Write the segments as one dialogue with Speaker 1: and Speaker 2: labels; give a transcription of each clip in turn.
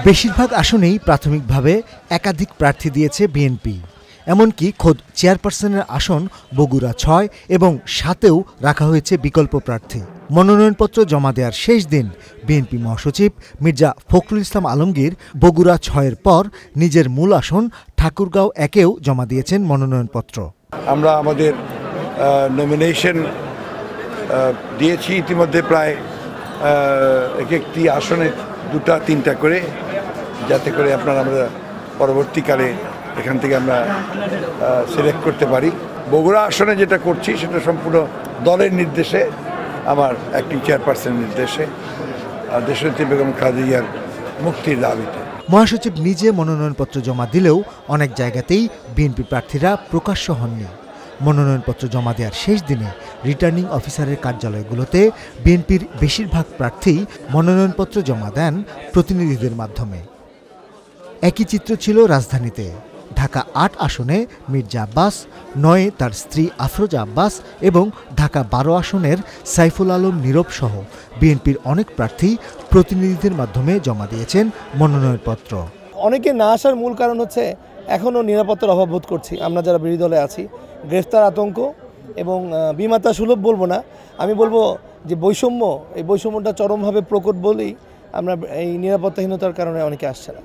Speaker 1: বেশিরভাগ আসনেই প্রাথমিকভাবে একাধিক প্রার্থী দিয়েছে বিএনপি। এমনকি খোদ চেয়ারপারসনের আসন বগুড়া ৬ এবং ৭-এও রাখা হয়েছে বিকল্প প্রার্থী। মনোনয়নপত্র জমা দেওয়ার শেষ দিন বিএনপি মহাসচিব মির্জা ফখরুল ইসলাম আলমগীর বগুড়া ৬-এর পর নিজের মূল আসন ঠাকুরগাঁও ১-এও জমা দিয়েছেন মনোনয়নপত্র।
Speaker 2: আমরা আমাদের নমিনেশন দিয়েছি ইতিমধ্যে প্রায় একটি আসনে ২-৩টা করে, যাতে করে আমরা পরবর্তীকালে এখান থেকে আমরা সিলেক্ট করতে পারি। বগুড়া আসনে যেটা করছি সেটা সম্পূর্ণ দলের নির্দেশে, আমার অ্যাক্টিং চেয়ারপারসনের নির্দেশে, দেশনেত্রী বেগম খালেদা জিয়ার মুক্তির দাবিতে।
Speaker 1: মহাসচিব নিজে মনোনয়নপত্র জমা দিলেও অনেক জায়গাতেই বিএনপি প্রার্থীরা প্রকাশ্য হননি। মনোনয়নপত্র জমা দেওয়ার শেষ দিনে রিটার্নিং অফিসারের কার্যালয়গুলোতে বিএনপির বেশিরভাগ প্রার্থী মনোনয়নপত্র জমা দেন প্রতিনিধিদের মাধ্যমে। একই চিত্র ছিল রাজধানীতে। ঢাকা ৮ আসনে মির্জা আব্বাস, ৯-এ তার স্ত্রী আফরোজা আব্বাস এবং ঢাকা ১২ আসনের সাইফুল আলম নীরব সহ বিএনপির অনেক প্রার্থী প্রতিনিধিদের মাধ্যমে জমা দিয়েছেন মনোনয়নপত্র।
Speaker 3: অনেকে না আসার মূল কারণ হচ্ছে এখনও নিরাপত্তার অভাব বোধ করছি আমরা যারা বিরোধী দলে আছি। গ্রেফতার আতঙ্ক এবং বিমাতা সুলভ বলবো না, আমি বলবো যে বৈষম্য, এই বৈষম্যটা চরমভাবে প্রকট বলেই আমরা এই নিরাপত্তাহীনতার কারণে অনেকে আসছে না।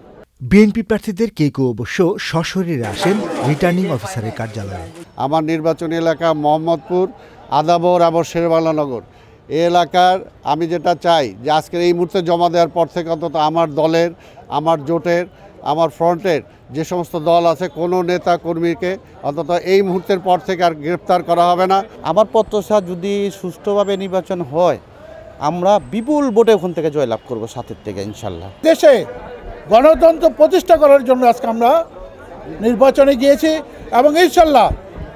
Speaker 1: বিএনপি প্রার্থীদের কেউ কেউ অবশ্য সশরীরে আসেন রিটার্নিং অফিসারের কার্যালয়ে।
Speaker 4: আমার নির্বাচনী এলাকা মোহাম্মদপুর, আদাবর এবং শেরবাংলানগর। এই এলাকার আমি যেটা চাই যে আজকের এই মুহূর্তে জমা দেওয়ার পর থেকে অন্তত আমার দলের, আমার জোটের, আমার ফ্রন্টের যে সমস্ত দল আছে কোনো নেতা কর্মীকে অন্তত এই মুহূর্তের পর থেকে আর গ্রেপ্তার করা হবে না।
Speaker 5: আমার প্রত্যাশা যদি সুষ্ঠুভাবে নির্বাচন হয় আমরা বিপুল ভোটে ওখান থেকে জয়লাভ করব ৭-এর থেকে ইনশাল্লাহ।
Speaker 6: দেশে গণতন্ত্র প্রতিষ্ঠা করার জন্য আজকে আমরা নির্বাচনে গিয়েছি এবং ইনশাল্লাহ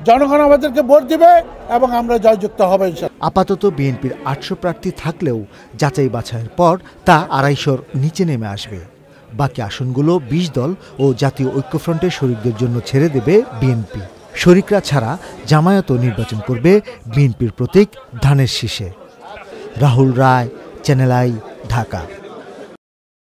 Speaker 6: জনগণ আমাদেরকে ভোট দিবে এবং আমরা জয়যুক্ত হব ইনশাল্লাহ।
Speaker 1: আপাতত বিএনপির ৮০০ প্রার্থী থাকলেও যাচাই বাছাইয়ের পর তা ২৫০-র নিচে নেমে আসবে। বাকি আসনগুলো ২০ দল ও জাতীয় ঐক্যফ্রন্টের শরিকদের জন্য ছেড়ে দেবে বিএনপি। শরিকরা ছাড়া জামায়াতও নির্বাচন করবে বিএনপির প্রতীক ধানের শীষে। রাহুল রায়, চ্যানেল আই, ঢাকা।